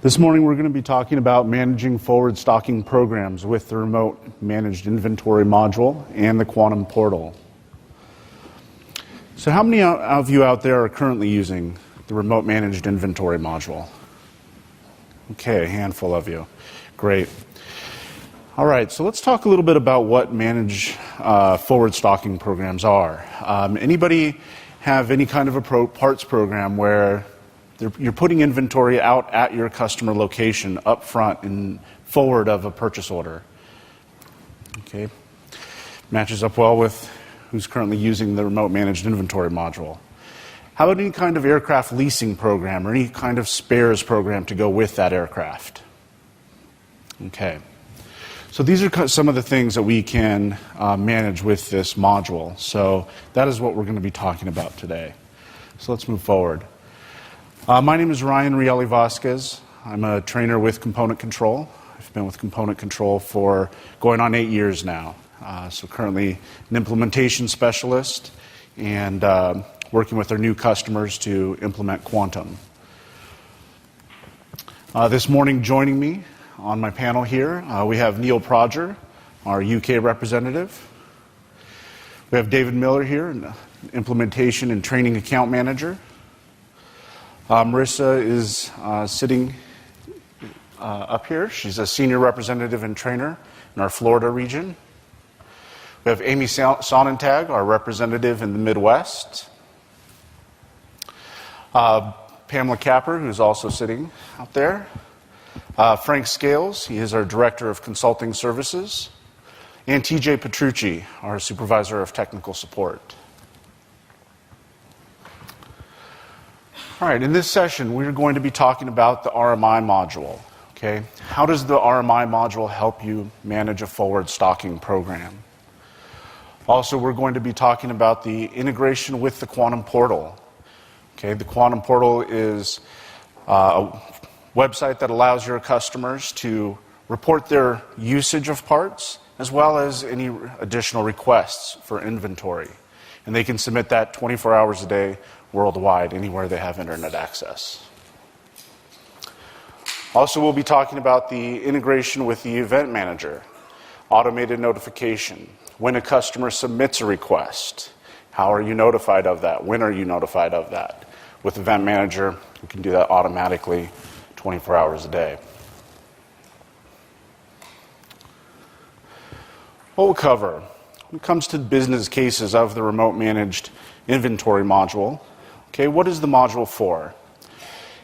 This morning we're going to be talking about managing forward stocking programs with the remote managed inventory module and the Quantum portal. So how many of you out there are currently using the remote managed inventory module? Okay, a handful of you. Great. All right, so let's talk a little bit about what managed forward stocking programs are. Anybody have any kind of a parts program where you're putting inventory out at your customer location up front and forward of a purchase order? Okay, matches up well with who's currently using the remote managed inventory module. How about any kind of aircraft leasing program or any kind of spares program to go with that aircraft? Okay, so these are some of the things that we can manage with this module. So that is what we're going to be talking about today. So let's move forward. My name is Ryan Rielli Vasquez. I'm a trainer with Component Control. I've been with Component Control for going on 8 years now. So currently an implementation specialist and working with our new customers to implement Quantum. This morning joining me on my panel here, we have Neil Prodger, our UK representative. We have David Miller here, an implementation and training account manager. Marissa is sitting up here. She's a senior representative and trainer in our Florida region. We have Amy Sonnentag, our representative in the Midwest. Pamela Capper, who's also sitting out there. Frank Scales, he is our director of consulting services. And TJ Petrucci, our supervisor of technical support. All right, in this session, we're going to be talking about the RMI module. Okay, how does the RMI module help you manage a forward stocking program? Also, we're going to be talking about the integration with the Quantum portal. Okay, the Quantum portal is a website that allows your customers to report their usage of parts as well as any additional requests for inventory. And they can submit that 24 hours a day worldwide, anywhere they have internet access. Also, we'll be talking about the integration with the event manager, automated notification. When a customer submits a request, how are you notified of that? When are you notified of that? With event manager, you can do that automatically 24 hours a day. What we'll cover when it comes to business cases of the remote managed inventory module. Okay, what is the module for?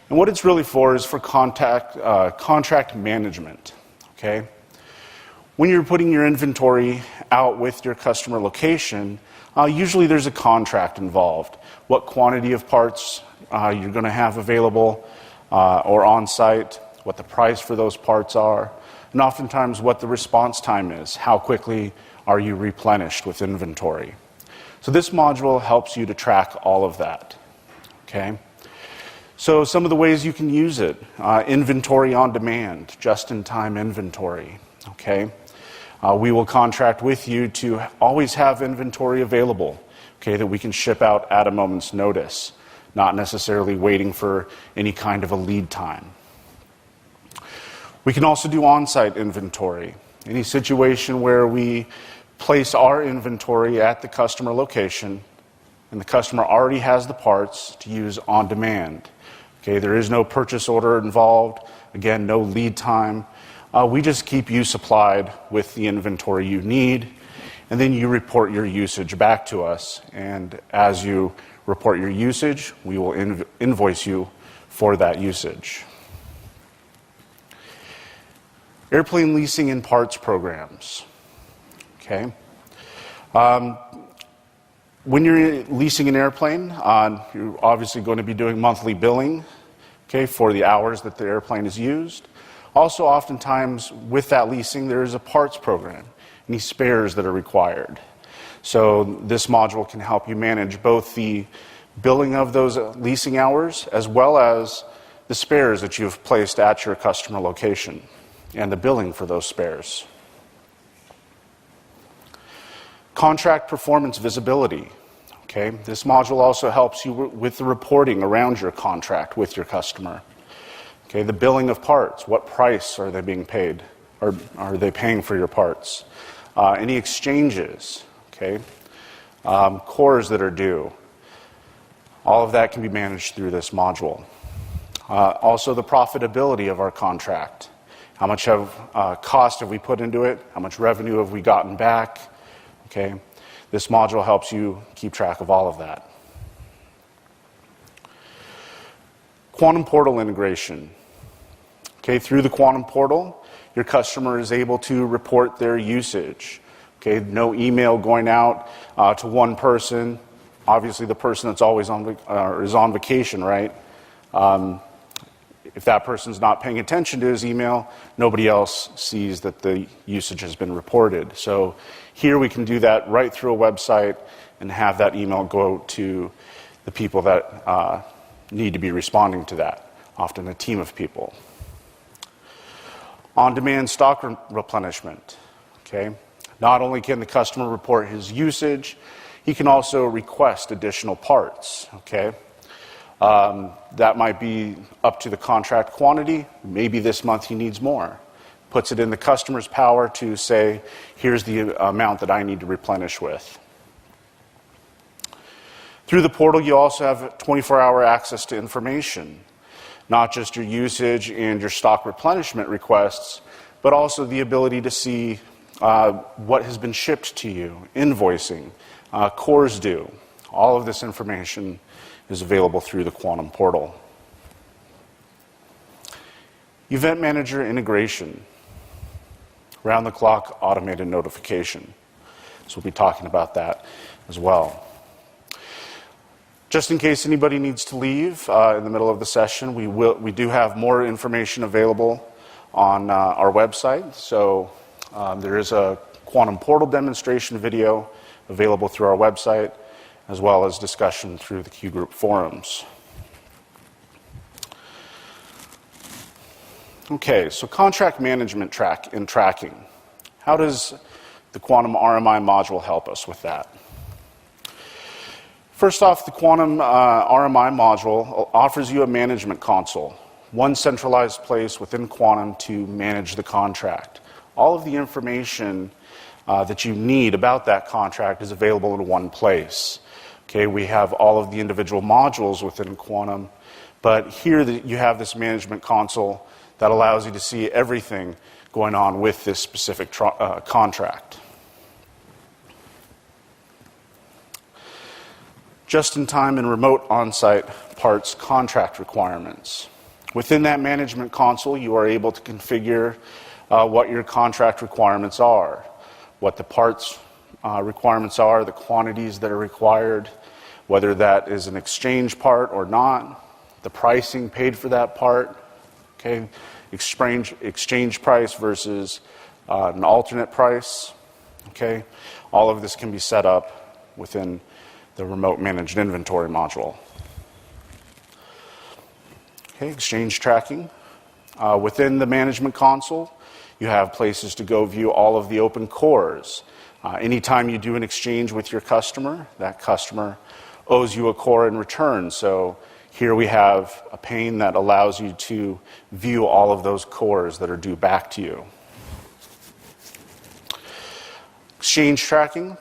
And what it's really for is for contract management. Okay, when you're putting your inventory out with your customer location, usually there's a contract involved. What quantity of parts you're going to have available or on site, what the price for those parts are, and oftentimes what the response time is. How quickly are you replenished with inventory? So this module helps you to track all of that. Okay, so some of the ways you can use it: inventory on demand, just-in-time inventory. Okay, we will contract with you to always have inventory available. Okay, that we can ship out at a moment's notice, not necessarily waiting for any kind of a lead time. We can also do on-site inventory. Any situation where we place our inventory at the customer location and the customer already has the parts to use on demand. Okay, there is no purchase order involved. Again, no lead time. We just keep you supplied with the inventory you need, and then you report your usage back to us. And as you report your usage, we will invoice you for that usage. Airplane leasing and parts programs. Okay. When you're leasing an airplane, you're obviously going to be doing monthly billing, okay, for the hours that the airplane is used. Also, oftentimes with that leasing, there is a parts program, any spares that are required. So this module can help you manage both the billing of those leasing hours as well as the spares that you've placed at your customer location and the billing for those spares. Contract performance visibility. Okay, this module also helps you with the reporting around your contract with your customer. Okay, the billing of parts. What price are they being paid? Or are they paying for your parts? Any exchanges, okay? Cores that are due. All of that can be managed through this module. Also the profitability of our contract. How much cost have we put into it? How much revenue have we gotten back? Okay, this module helps you keep track of all of that. Quantum portal integration. Okay, through the Quantum portal, your customer is able to report their usage. Okay, no email going out to one person. Obviously, the person that's always is on vacation, right? If that person's not paying attention to his email, nobody else sees that the usage has been reported. So here we can do that right through a website and have that email go to the people that need to be responding to that, often a team of people. On-demand stock replenishment. Okay? Not only can the customer report his usage, he can also request additional parts. Okay? That might be up to the contract quantity. Maybe this month he needs more. Puts it in the customer's power to say, here's the amount that I need to replenish with. Through the portal, you also have 24-hour access to information. Not just your usage and your stock replenishment requests, but also the ability to see what has been shipped to you, invoicing, cores due. All of this information is available through the Quantum portal. Event manager integration. Round-the-clock automated notification. So we'll be talking about that as well. Just in case anybody needs to leave in the middle of the session, we do have more information available on our website. So there is a Quantum portal demonstration video available through our website, as well as discussion through the Q Group forums. Okay, so contract management tracking. How does the Quantum RMI module help us with that? First off, the Quantum RMI module offers you a management console, one centralized place within Quantum to manage the contract. All of the information that you need about that contract is available in one place. Okay, we have all of the individual modules within Quantum, but here you have this management console that allows you to see everything going on with this specific contract. Just-in-time and remote on-site parts contract requirements. Within that management console, you are able to configure what your contract requirements are, what the parts requirements are, the quantities that are required, whether that is an exchange part or not, the pricing paid for that part, okay, exchange price versus an alternate price, okay. All of this can be set up within the remote managed inventory module. Okay, exchange tracking. Within the management console, you have places to go view all of the open cores. Anytime you do an exchange with your customer, that customer owes you a core in return. So here we have a pane that allows you to view all of those cores that are due back to you. Exchange tracking.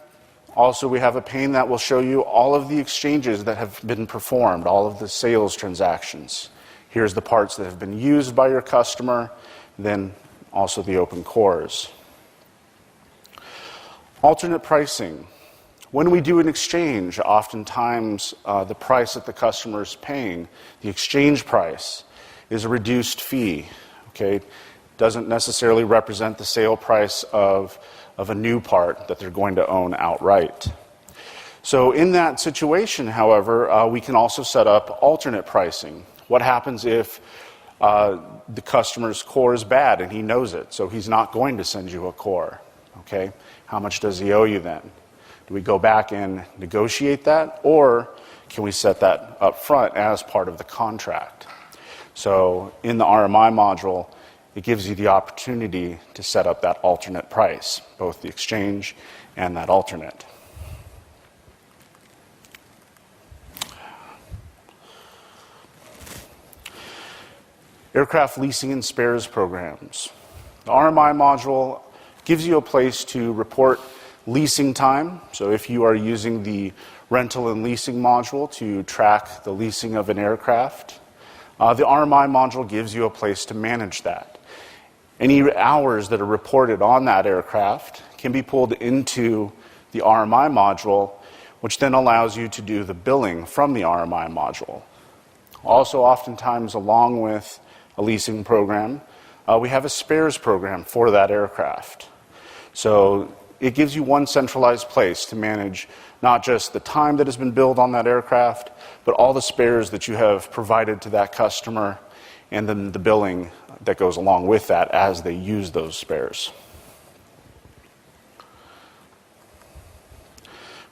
Also, we have a pane that will show you all of the exchanges that have been performed, all of the sales transactions. Here's the parts that have been used by your customer, then also the open cores. Alternate pricing. When we do an exchange, oftentimes the price that the customer is paying, the exchange price, is a reduced fee. Okay, doesn't necessarily represent the sale price of a new part that they're going to own outright. So in that situation, however, we can also set up alternate pricing. What happens if the customer's core is bad and he knows it, so he's not going to send you a core? Okay, how much does he owe you then? Do we go back and negotiate that, or can we set that up front as part of the contract? So in the RMI module, it gives you the opportunity to set up that alternate price, both the exchange and that alternate. Aircraft leasing and spares programs. The RMI module gives you a place to report leasing time. So if you are using the rental and leasing module to track the leasing of an aircraft, the RMI module gives you a place to manage that. Any hours that are reported on that aircraft can be pulled into the RMI module, which then allows you to do the billing from the RMI module. Also, oftentimes, along with a leasing program, we have a spares program for that aircraft. So it gives you one centralized place to manage not just the time that has been billed on that aircraft, but all the spares that you have provided to that customer, and then the billing that goes along with that as they use those spares.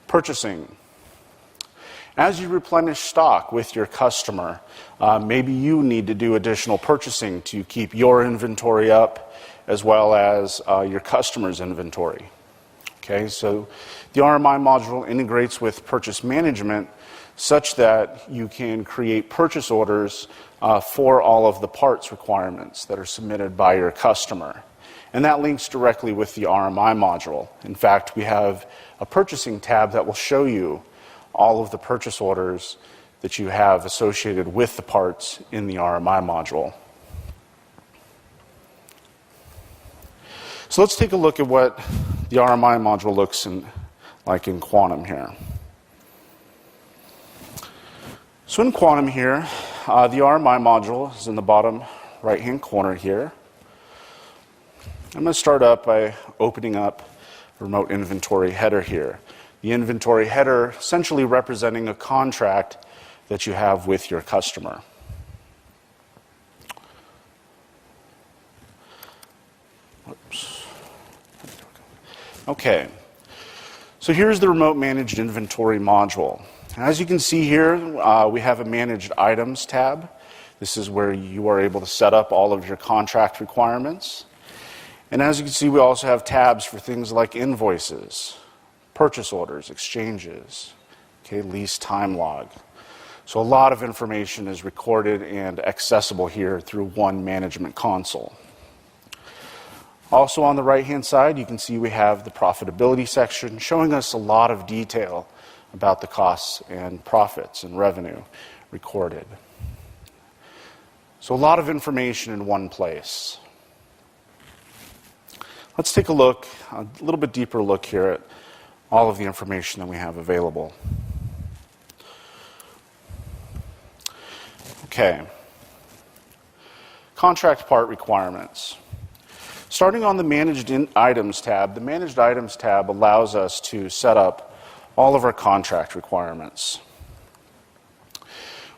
Purchasing. As you replenish stock with your customer, maybe you need to do additional purchasing to keep your inventory up as well as your customer's inventory. Okay, so the RMI module integrates with purchase management such that you can create purchase orders for all of the parts requirements that are submitted by your customer. And that links directly with the RMI module. In fact, we have a purchasing tab that will show you all of the purchase orders that you have associated with the parts in the RMI module. So let's take a look at what the RMI module looks like in Quantum here. So in Quantum here, the RMI module is in the bottom right-hand corner here. I'm going to start up by opening up remote inventory header here. The inventory header essentially representing a contract that you have with your customer. Oops. Okay, so here's the remote managed inventory module. As you can see here, we have a managed items tab. This is where you are able to set up all of your contract requirements. And as you can see, we also have tabs for things like invoices, purchase orders, exchanges, okay, lease time log. So a lot of information is recorded and accessible here through one management console. Also on the right-hand side, you can see we have the profitability section showing us a lot of detail about the costs and profits and revenue recorded. So a lot of information in one place. Let's take a look, a little bit deeper look here at all of the information that we have available. Okay. Contract part requirements. Starting on the Managed Items tab, the Managed Items tab allows us to set up all of our contract requirements.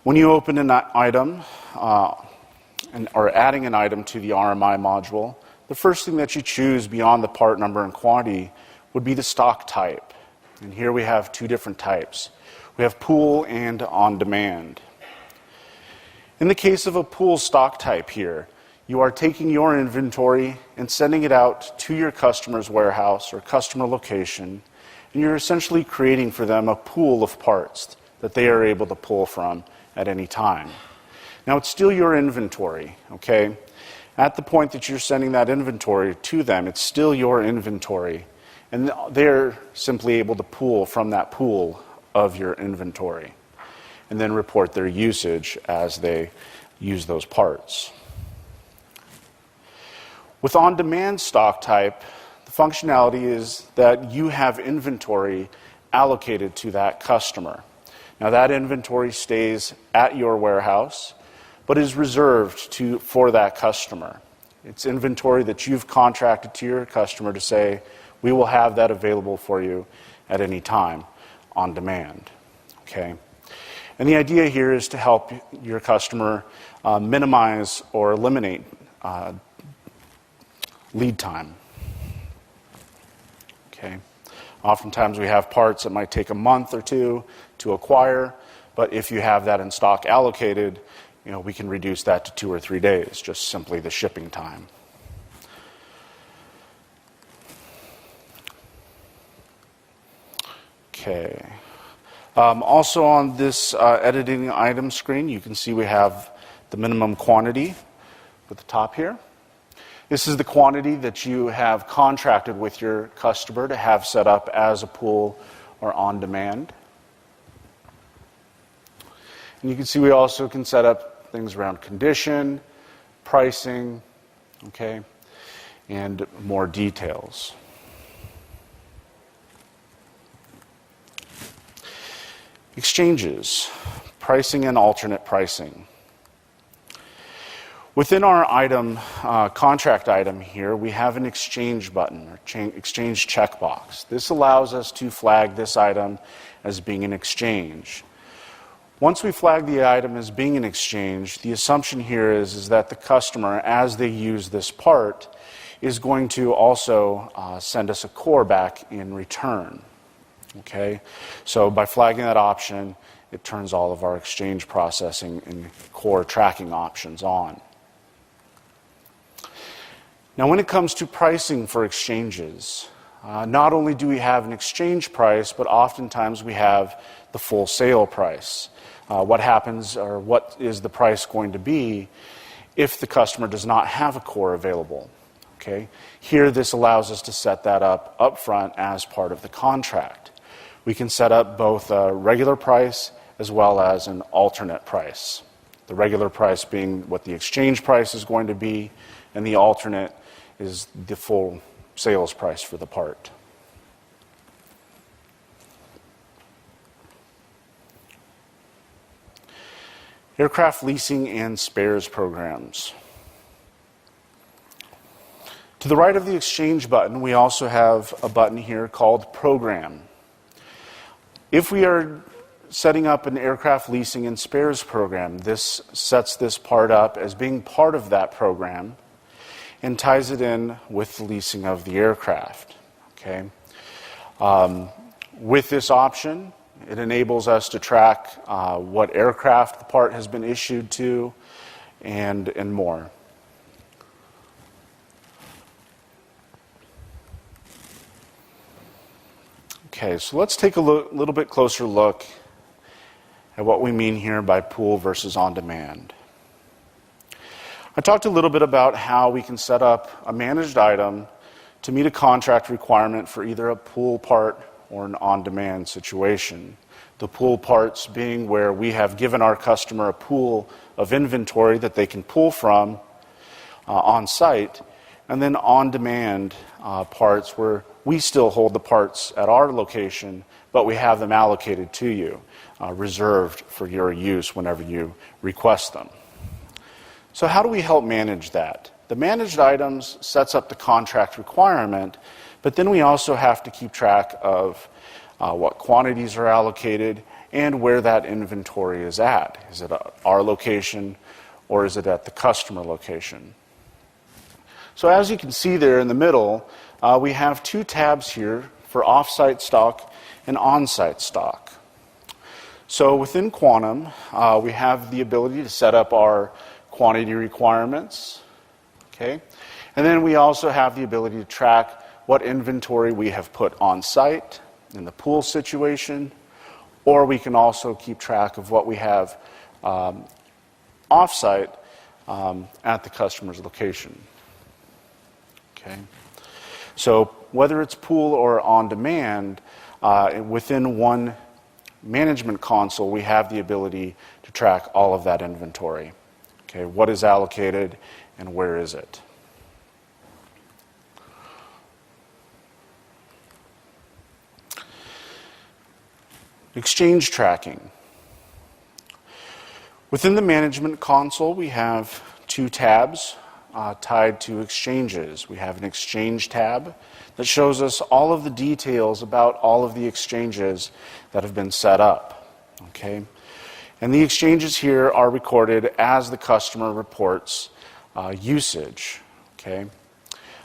When you open an item or adding an item to the RMI module, the first thing that you choose beyond the part number and quantity would be the stock type. And here we have two different types. We have pool and on demand. In the case of a pool stock type here, you are taking your inventory and sending it out to your customer's warehouse or customer location, and you're essentially creating for them a pool of parts that they are able to pull from at any time. Now, it's still your inventory, okay? At the point that you're sending that inventory to them, it's still your inventory, and they're simply able to pull from that pool of your inventory and then report their usage as they use those parts. With on-demand stock type, the functionality is that you have inventory allocated to that customer. Now, that inventory stays at your warehouse, but is reserved for that customer. It's inventory that you've contracted to your customer to say, we will have that available for you at any time on demand. Okay? And the idea here is to help your customer minimize or eliminate lead time. Okay? Oftentimes we have parts that might take a month or two to acquire, but if you have that in stock allocated, we can reduce that to 2 or 3 days, just simply the shipping time. Okay. Also on this editing item screen, you can see we have the minimum quantity. at the top here. This is the quantity that you have contracted with your customer to have set up as a pool or on demand. And you can see we also can set up things around condition, pricing, okay, and more details. Exchanges, pricing and alternate pricing. Within our item, contract item here, we have an exchange button, or exchange checkbox. This allows us to flag this item as being an exchange. Once we flag the item as being an exchange, the assumption here is that the customer, as they use this part, is going to also send us a core back in return. Okay? So by flagging that option, it turns all of our exchange processing and core tracking options on. Now, when it comes to pricing for exchanges, not only do we have an exchange price, but oftentimes we have the full sale price. What happens, or what is the price going to be if the customer does not have a core available? Okay? Here, this allows us to set that up front as part of the contract. We can set up both a regular price as well as an alternate price. The regular price being what the exchange price is going to be, and the alternate is the full sales price for the part. Aircraft leasing and spares programs. To the right of the exchange button, we also have a button here called Program. If we are setting up an aircraft leasing and spares program, this sets this part up as being part of that program and ties it in with the leasing of the aircraft. Okay? With this option, it enables us to track what aircraft the part has been issued to and more. Okay, so let's take a little bit closer look at what we mean here by pool versus on demand. I talked a little bit about how we can set up a managed item to meet a contract requirement for either a pool part or an on-demand situation. The pool parts being where we have given our customer a pool of inventory that they can pull from on site, and then on-demand parts where we still hold the parts at our location, but we have them allocated to you, reserved for your use whenever you request them. So how do we help manage that? The managed items sets up the contract requirement, but then we also have to keep track of what quantities are allocated and where that inventory is at. Is it at our location or is it at the customer location? So as you can see there in the middle, we have two tabs here for off-site stock and on-site stock. So within Quantum, we have the ability to set up our quantity requirements, okay? And then we also have the ability to track what inventory we have put on site in the pool situation, or we can also keep track of what we have off-site at the customer's location. Okay? So whether it's pool or on demand, within one management console, we have the ability to track all of that inventory. Okay, what is allocated and where is it? Exchange tracking. Within the management console, we have two tabs tied to exchanges. We have an exchange tab that shows us all of the details about all of the exchanges that have been set up. Okay? And the exchanges here are recorded as the customer reports usage. Okay?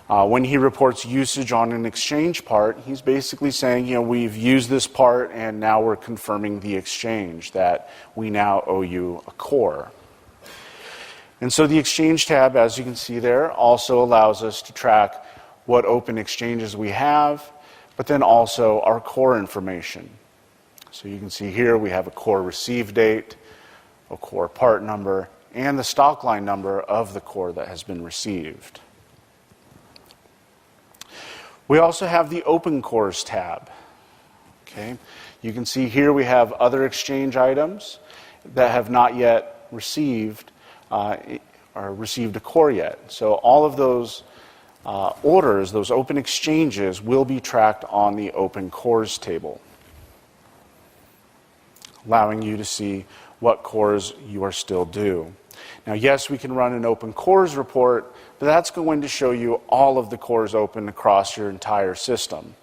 When he reports usage on an exchange part, he's basically saying, we've used this part and now we're confirming the exchange, that we now owe you a core. And so the exchange tab, as you can see there, also allows us to track what open exchanges we have, but then also our core information. So you can see here we have a core receive date, a core part number, and the stock line number of the core that has been received. We also have the Open Cores tab. Okay. You can see here we have other exchange items that have not yet received or received a core yet. So all of those orders, those open exchanges, will be tracked on the Open Cores table, allowing you to see what cores you are still due. Now, yes, we can run an Open Cores report, but that's going to show you all of the cores open across your entire system.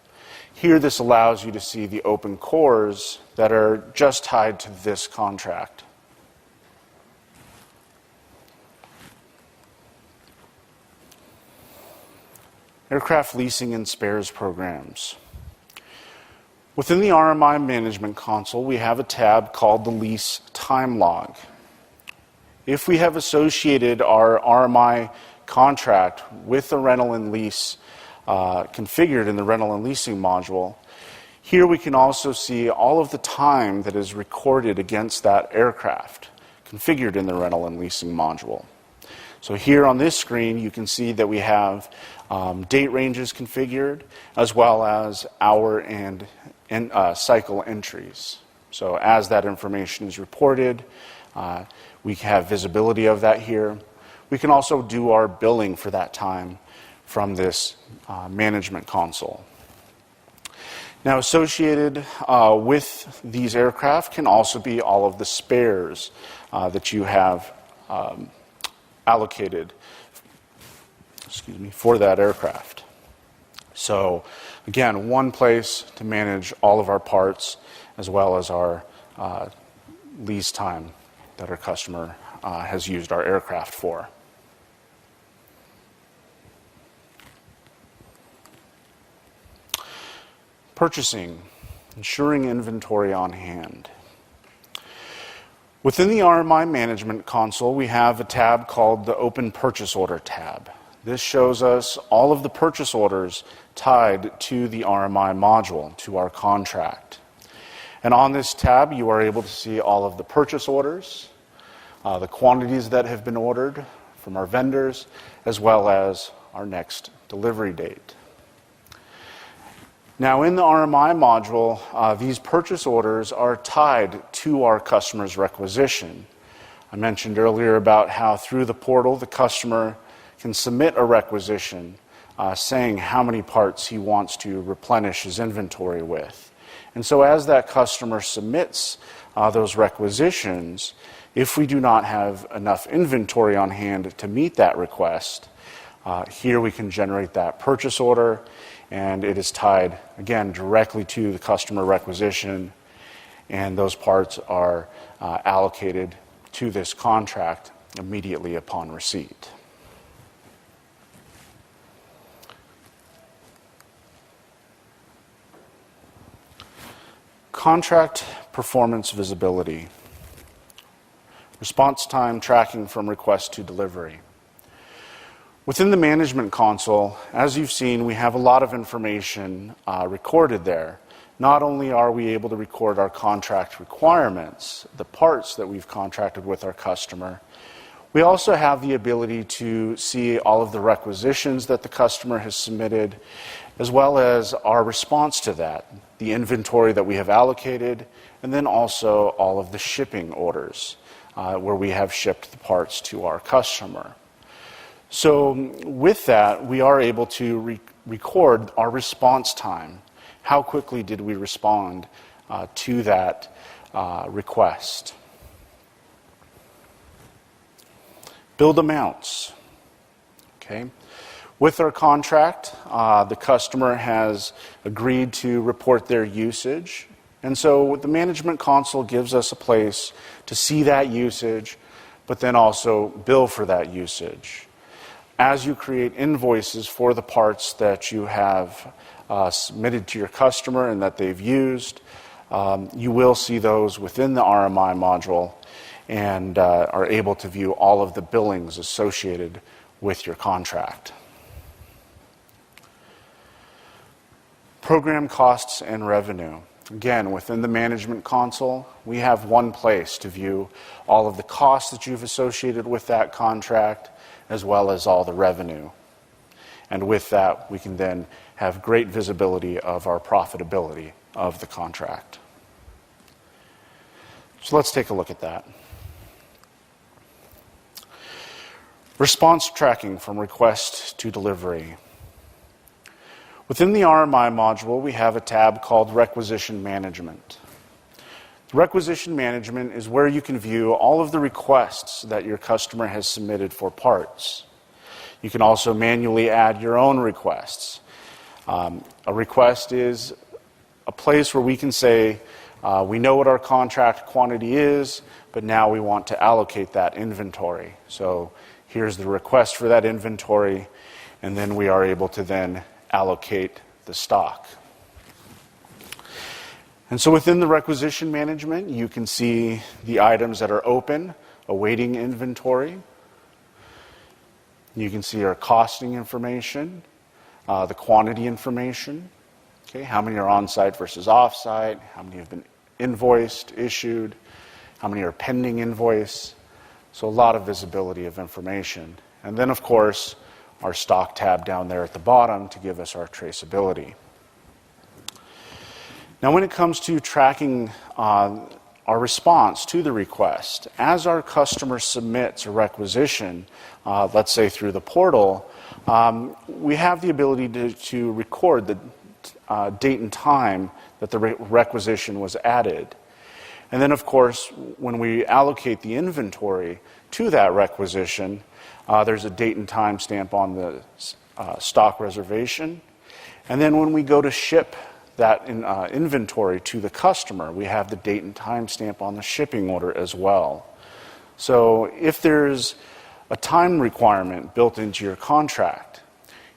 Here, this allows you to see the open cores that are just tied to this contract. Aircraft leasing and spares programs. Within the RMI Management Console, we have a tab called the Lease Time Log. If we have associated our RMI contract with the rental and lease configured in the rental and leasing module, here we can also see all of the time that is recorded against that aircraft configured in the rental and leasing module. So here on this screen, you can see that we have date ranges configured, as well as hour and cycle entries. So as that information is reported, we have visibility of that here. We can also do our billing for that time from this management console. Now, associated with these aircraft can also be all of the spares that you have allocated for that aircraft. So again, one place to manage all of our parts as well as our lease time that our customer has used our aircraft for. Purchasing, ensuring inventory on hand. Within the RMI Management Console, we have a tab called the Open Purchase Order tab. This shows us all of the purchase orders tied to the RMI module, to our contract. And on this tab, you are able to see all of the purchase orders, the quantities that have been ordered from our vendors, as well as our next delivery date. Now, in the RMI module, these purchase orders are tied to our customer's requisition. I mentioned earlier about how through the portal, the customer can submit a requisition saying how many parts he wants to replenish his inventory with. And so as that customer submits those requisitions, if we do not have enough inventory on hand to meet that request, here we can generate that purchase order, and it is tied, again, directly to the customer requisition, and those parts are allocated to this contract immediately upon receipt. Contract performance visibility. Response time tracking from request to delivery. Within the management console, as you've seen, we have a lot of information recorded there. Not only are we able to record our contract requirements, the parts that we've contracted with our customer, we also have the ability to see all of the requisitions that the customer has submitted, as well as our response to that, the inventory that we have allocated, and then also all of the shipping orders where we have shipped the parts to our customer. So with that, we are able to record our response time. How quickly did we respond to that request? Billed amounts. Okay. With our contract, the customer has agreed to report their usage. And so the management console gives us a place to see that usage, but then also bill for that usage. As you create invoices for the parts that you have submitted to your customer and that they've used, you will see those within the RMI module and are able to view all of the billings associated with your contract. Program costs and revenue. Again, within the management console, we have one place to view all of the costs that you've associated with that contract, as well as all the revenue. And with that, we can then have great visibility of our profitability of the contract. So let's take a look at that. Response tracking from request to delivery. Within the RMI module, we have a tab called Requisition Management. Requisition Management is where you can view all of the requests that your customer has submitted for parts. You can also manually add your own requests. A request is a place where we can say, we know what our contract quantity is, but now we want to allocate that inventory. So here's the request for that inventory, and then we are able to then allocate the stock. And so within the requisition management, you can see the items that are open, awaiting inventory. You can see our costing information, the quantity information, okay, how many are on-site versus off-site, how many have been invoiced, issued, how many are pending invoice. So a lot of visibility of information. And then, of course, our stock tab down there at the bottom to give us our traceability. Now, when it comes to tracking our response to the request, as our customer submits a requisition, let's say through the portal, we have the ability to record the date and time that the requisition was added. And then, of course, when we allocate the inventory to that requisition, there's a date and time stamp on the stock reservation. And then when we go to ship that inventory to the customer, we have the date and time stamp on the shipping order as well. So if there's a time requirement built into your contract,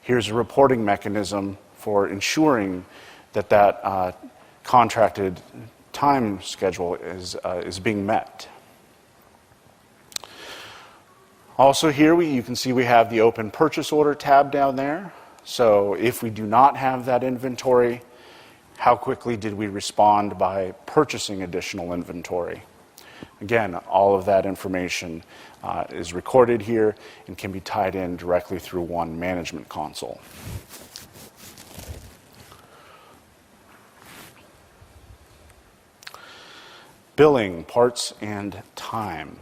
here's a reporting mechanism for ensuring that that contracted time schedule is being met. Also here you can see we have the open purchase order tab down there. So if we do not have that inventory, how quickly did we respond by purchasing additional inventory? Again, all of that information is recorded here and can be tied in directly through one management console. Billing, parts, and time.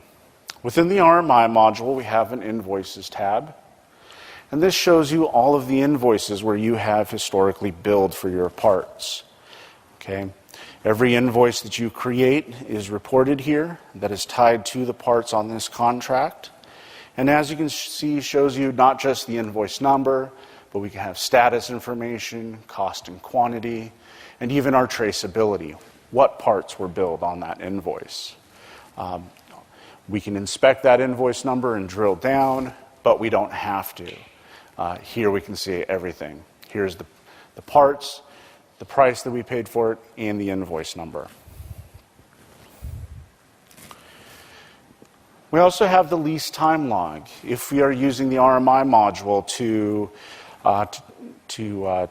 Within the RMI module, we have an Invoices tab. And this shows you all of the invoices where you have historically billed for your parts. Okay? Every invoice that you create is reported here that is tied to the parts on this contract. And as you can see, shows you not just the invoice number, but we can have status information, cost and quantity, and even our traceability. What parts were billed on that invoice. We can inspect that invoice number and drill down, but we don't have to. Here we can see everything. Here's the parts, the price that we paid for it, and the invoice number. We also have the Lease Time Log. If we are using the RMI module to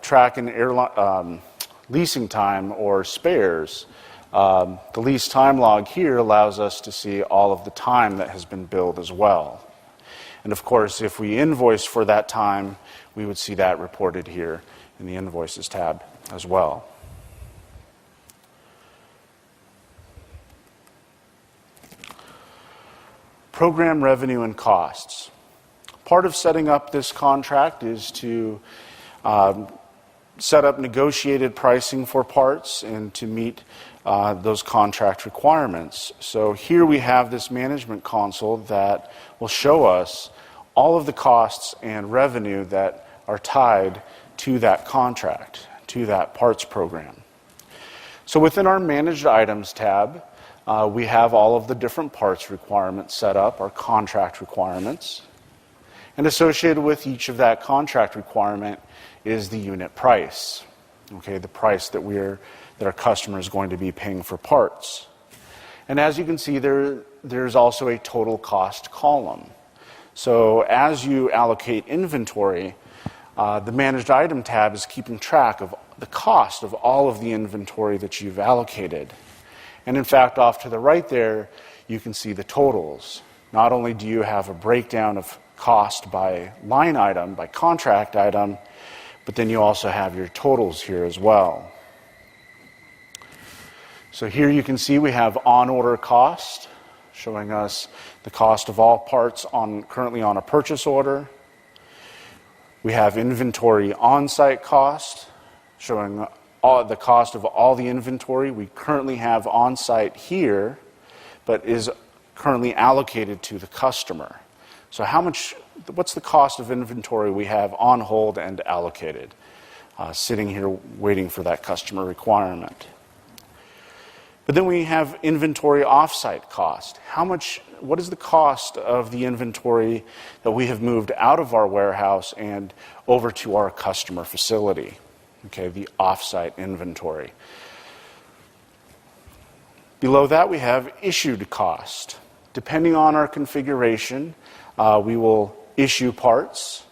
track an leasing time or spares, the Lease Time Log here allows us to see all of the time that has been billed as well. And of course, if we invoice for that time, we would see that reported here in the Invoices tab as well. Program revenue and costs. Part of setting up this contract is to set up negotiated pricing for parts and to meet those contract requirements. So here we have this management console that will show us all of the costs and revenue that are tied to that contract, to that parts program. So within our Managed Items tab, we have all of the different parts requirements set up, our contract requirements. And associated with each of that contract requirement is the unit price, okay, the price that our customer is going to be paying for parts. And as you can see, there's also a total cost column. So as you allocate inventory, the Managed Item tab is keeping track of the cost of all of the inventory that you've allocated. And in fact, off to the right there, you can see the totals. Not only do you have a breakdown of cost by line item, by contract item, but then you also have your totals here as well. So here you can see we have on-order cost, showing us the cost of all parts currently on a purchase order. We have inventory on-site cost, showing the cost of all the inventory we currently have on-site here, but is currently allocated to the customer. So what's the cost of inventory we have on hold and allocated, sitting here waiting for that customer requirement? But then we have inventory off-site cost. What is the cost of the inventory that we have moved out of our warehouse and over to our customer facility? Okay, the off-site inventory. Below that, we have issued cost. Depending on our configuration, we will issue parts.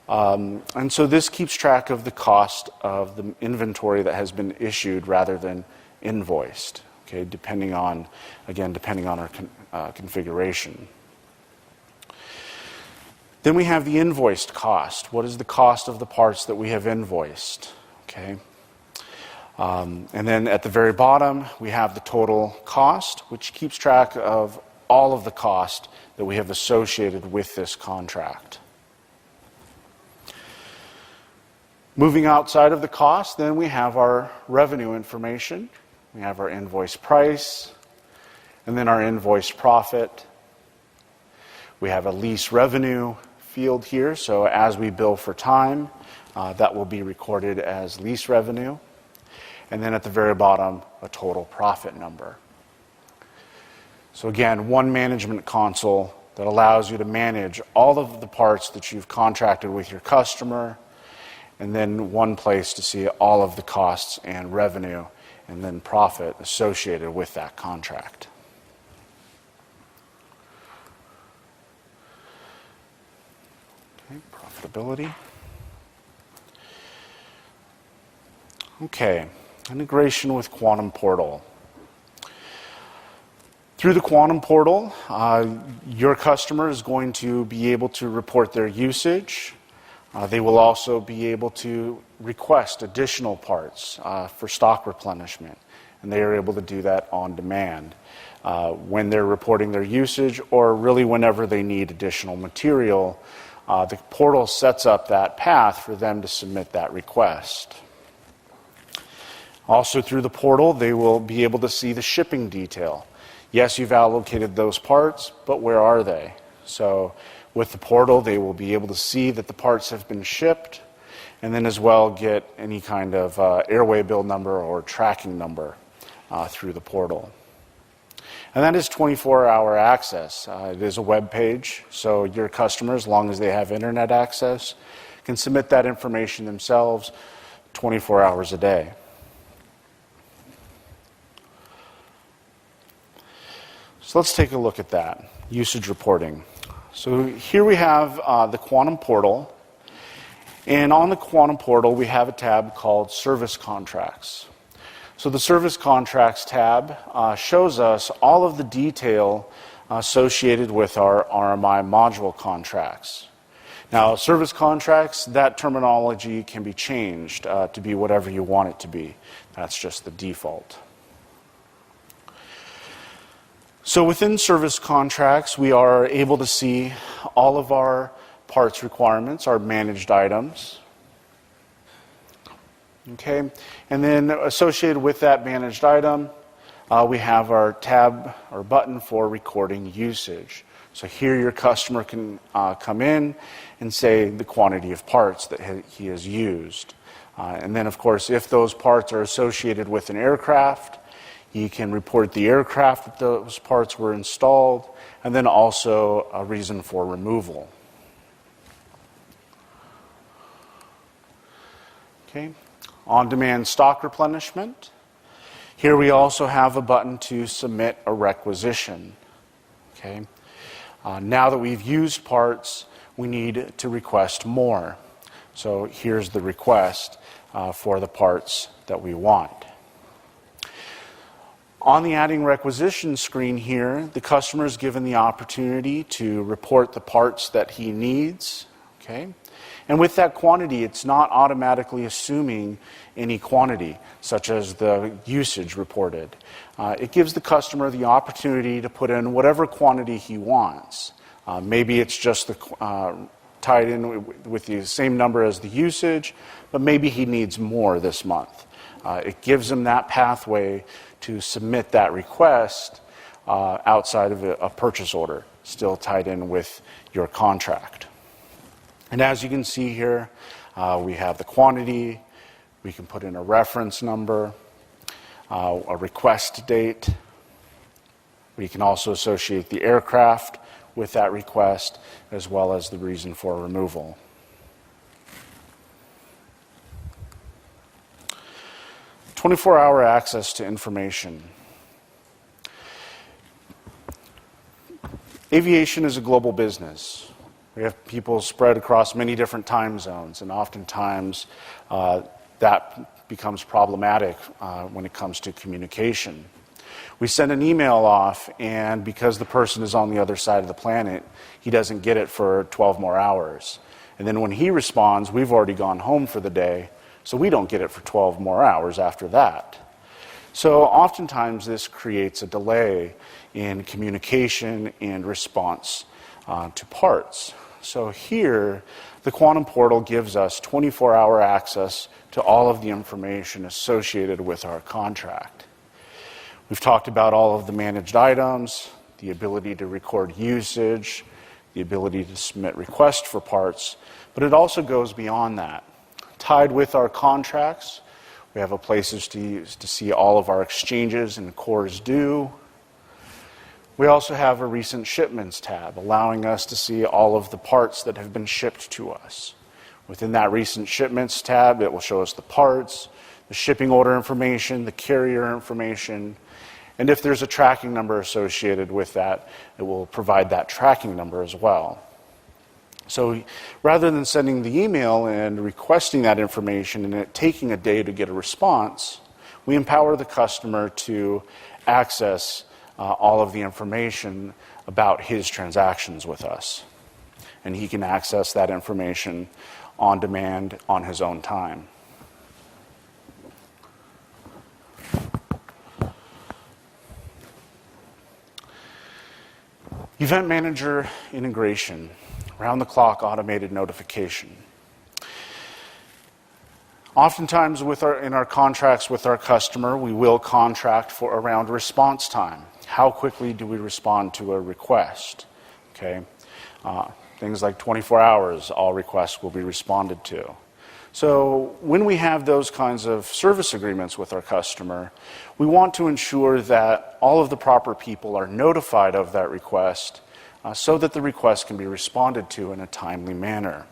And so this keeps track of the cost of the inventory that has been issued rather than invoiced. Okay, depending on our configuration. Then we have the invoiced cost. What is the cost of the parts that we have invoiced? Okay. And then at the very bottom, we have the total cost, which keeps track of all of the cost that we have associated with this contract. Moving outside of the cost, then we have our revenue information. We have our invoice price, and then our invoice profit. We have a lease revenue field here, so as we bill for time, that will be recorded as lease revenue. And then at the very bottom, a total profit number. So again, one management console that allows you to manage all of the parts that you've contracted with your customer, and then one place to see all of the costs and revenue and then profit associated with that contract. Okay, profitability. Okay, integration with Quantum Portal. Through the Quantum Portal, your customer is going to be able to report their usage. They will also be able to request additional parts for stock replenishment, and they are able to do that on demand when they're reporting their usage, or really whenever they need additional material. The portal sets up that path for them to submit that request. Also through the portal, they will be able to see the shipping detail. Yes, you've allocated those parts, but where are they? So with the portal, they will be able to see that the parts have been shipped, and then as well get any kind of airway bill number or tracking number through the portal. And that is 24-hour access. It is a web page, so your customers, as long as they have internet access, can submit that information themselves 24 hours a day. So let's take a look at that, usage reporting. So here we have the Quantum Portal, and on the Quantum Portal we have a tab called Service Contracts. So the Service Contracts tab shows us all of the detail associated with our RMI module contracts. Now, service contracts, that terminology can be changed to be whatever you want it to be. That's just the default. So within service contracts, we are able to see all of our parts requirements, our managed items. Okay, and then associated with that managed item, we have our tab or button for recording usage. So here your customer can come in and say the quantity of parts that he has used. And then, of course, if those parts are associated with an aircraft, you can report the aircraft that those parts were installed, and then also a reason for removal. Okay, on-demand stock replenishment. Here we also have a button to submit a requisition. Okay, now that we've used parts, we need to request more. So here's the request for the parts that we want. On the adding requisition screen here, the customer is given the opportunity to report the parts that he needs. Okay? And with that quantity, it's not automatically assuming any quantity, such as the usage reported. It gives the customer the opportunity to put in whatever quantity he wants. Maybe it's just tied in with the same number as the usage, but maybe he needs more this month. It gives him that pathway to submit that request outside of a purchase order, still tied in with your contract. And as you can see here, we have the quantity, we can put in a reference number, a request date. We can also associate the aircraft with that request, as well as the reason for removal. "24-hour access to information." Aviation is a global business. We have people spread across many different time zones, and oftentimes that becomes problematic when it comes to communication. We send an email off, and because the person is on the other side of the planet, he doesn't get it for 12 more hours. And then when he responds, we've already gone home for the day, so we don't get it for 12 more hours after that. So oftentimes this creates a delay in communication and response to parts. So here, the Quantum Portal gives us 24-hour access to all of the information associated with our contract. We've talked about all of the managed items, the ability to record usage, the ability to submit requests for parts, but it also goes beyond that. Tied with our contracts, we have places to see all of our exchanges and cores due. We also have a recent shipments tab, allowing us to see all of the parts that have been shipped to us. Within that recent shipments tab, it will show us the parts, the shipping order information, the carrier information, and if there's a tracking number associated with that, it will provide that tracking number as well. So rather than sending the email and requesting that information and it taking a day to get a response, we empower the customer to access all of the information about his transactions with us. And he can access that information on demand on his own time. Event Manager integration, round-the-clock automated notification. Oftentimes in our contracts with our customer, we will contract for around response time. How quickly do we respond to a request? Okay, things like 24 hours, all requests will be responded to. So when we have those kinds of service agreements with our customer, we want to ensure that all of the proper people are notified of that request so that the request can be responded to in a timely manner.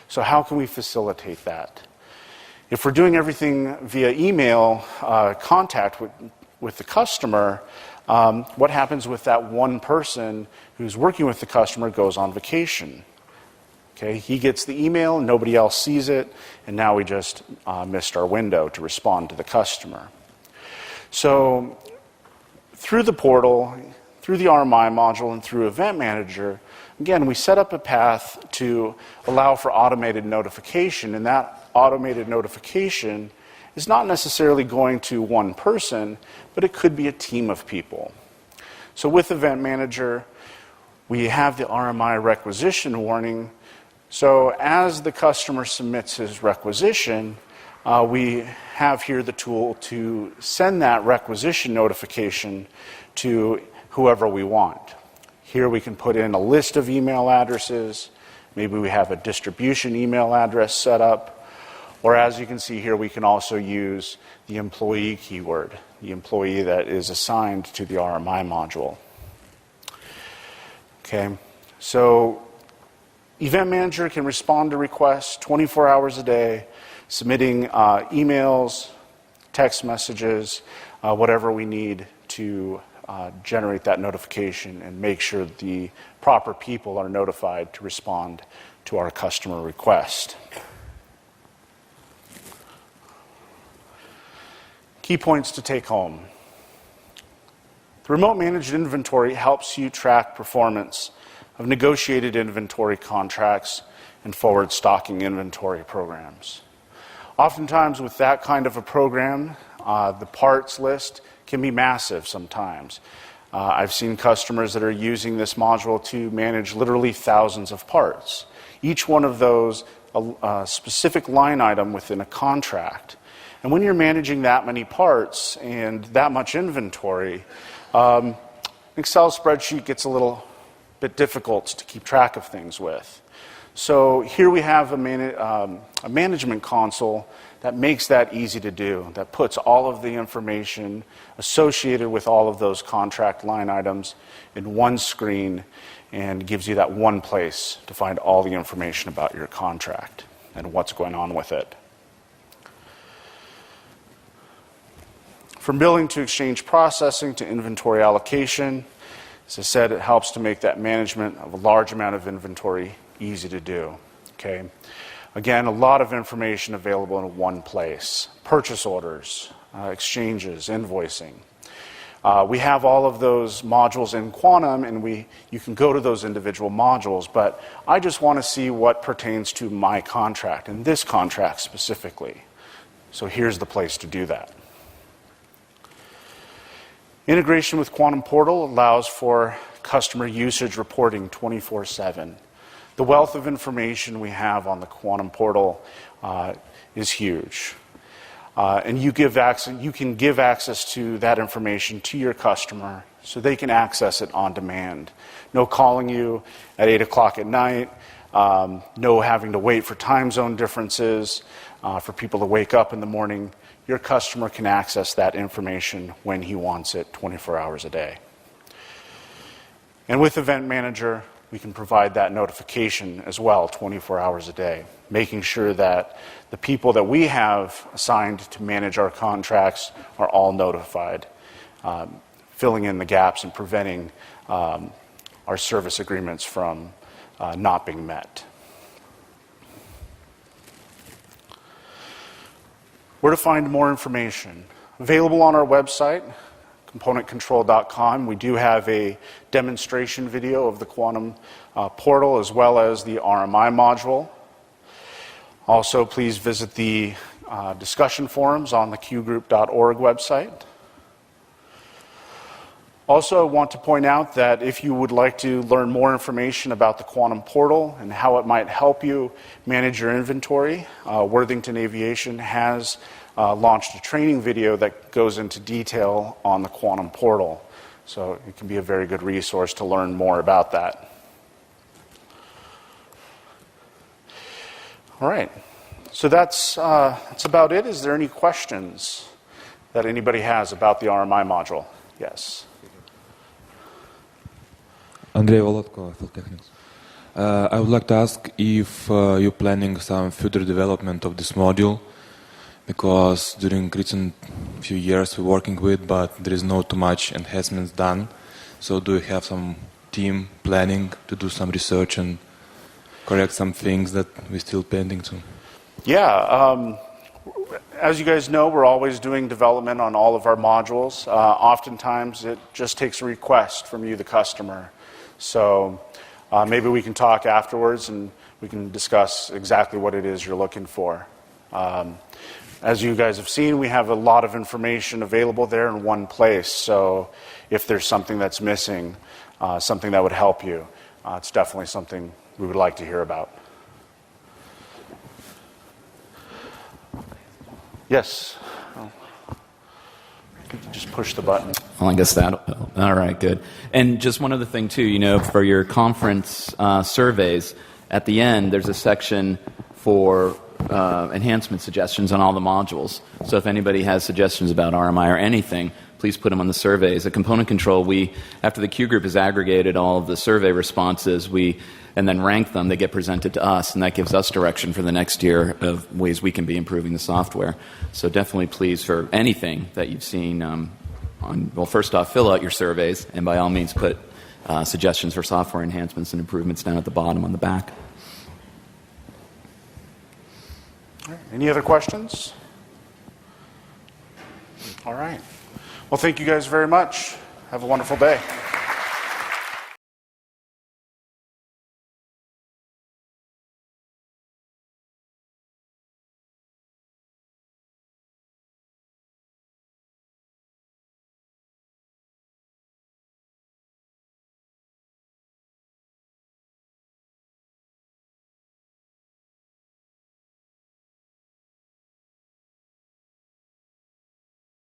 So how can we facilitate that? If we're doing everything via email contact with the customer, what happens with that one person who's working with the customer goes on vacation? Okay, he gets the email, nobody else sees it, and now we just missed our window to respond to the customer. So through the portal, through the RMI module, and through Event Manager, again, we set up a path to allow for automated notification, and that automated notification is not necessarily going to one person, but it could be a team of people. So with Event Manager, we have the RMI requisition warning. So as the customer submits his requisition, we have here the tool to send that requisition notification to whoever we want. Here we can put in a list of email addresses. Maybe we have a distribution email address set up. Or as you can see here, we can also use the employee keyword, the employee that is assigned to the RMI module. Okay, so Event Manager can respond to requests 24 hours a day, submitting emails, text messages, whatever we need to generate that notification and make sure the proper people are notified to respond to our customer request. Key points to take home. The remote managed inventory helps you track performance of negotiated inventory contracts and forward stocking inventory programs. Oftentimes with that kind of a program, the parts list can be massive sometimes. I've seen customers that are using this module to manage literally thousands of parts. Each one of those a specific line item within a contract. And when you're managing that many parts and that much inventory, an Excel spreadsheet gets a little bit difficult to keep track of things with. So here we have a management console that makes that easy to do, that puts all of the information associated with all of those contract line items in one screen and gives you that one place to find all the information about your contract and what's going on with it. From billing to exchange processing to inventory allocation, as I said, it helps to make that management of a large amount of inventory easy to do. Okay. Again, a lot of information available in one place. Purchase orders, exchanges, invoicing. We have all of those modules in Quantum, and you can go to those individual modules, but I just want to see what pertains to my contract, and this contract specifically. So here's the place to do that. Integration with Quantum Portal allows for customer usage reporting 24/7. The wealth of information we have on the Quantum Portal is huge. And you can give access to that information to your customer so they can access it on demand. No calling you at 8 o'clock at night, no having to wait for time zone differences, for people to wake up in the morning. Your customer can access that information when he wants it 24 hours a day. And with Event Manager, we can provide that notification as well 24 hours a day, making sure that the people that we have assigned to manage our contracts are all notified, filling in the gaps and preventing our service agreements from not being met. Where to find more information? Available on our website, componentcontrol.com. We do have a demonstration video of the Quantum portal as well as the RMI module. Also, please visit the discussion forums on the qgroup.org website. Also, I want to point out that if you would like to learn more information about the Quantum portal and how it might help you manage your inventory, Worthington Aviation has launched a training video that goes into detail on the Quantum portal. So it can be a very good resource to learn more about that. All right. So that's about it. Is there any questions that anybody has about the RMI module? Yes. Andrei Volodko, Philtechnics. I would like to ask if you're planning some further development of this module, because during recent few years we're working with, but there is not too much enhancements done. So do you have some team planning to do some research and correct some things that we're still pending to? Yeah. As you guys know, we're always doing development on all of our modules. Oftentimes it just takes a request from you, the customer. So maybe we can talk afterwards and we can discuss exactly what it is you're looking for. As you guys have seen, we have a lot of information available there in one place. So if there's something that's missing, something that would help you, it's definitely something we would like to hear about. Yes. Just push the button. Well, I guess that'll help. All right, good. And just one other thing, too, for your conference surveys, at the end, there's a section for enhancement suggestions on all the modules. So if anybody has suggestions about RMI or anything, please put them on the surveys. At Component Control, after the Q group has aggregated all of the survey responses, and then rank them, they get presented to us, and that gives us direction for the next year of ways we can be improving the software. So definitely please, for anything that you've seen, well, first off, fill out your surveys, and by all means put suggestions for software enhancements and improvements down at the bottom on the back. Any other questions? All right. Well, thank you guys very much. Have a wonderful day.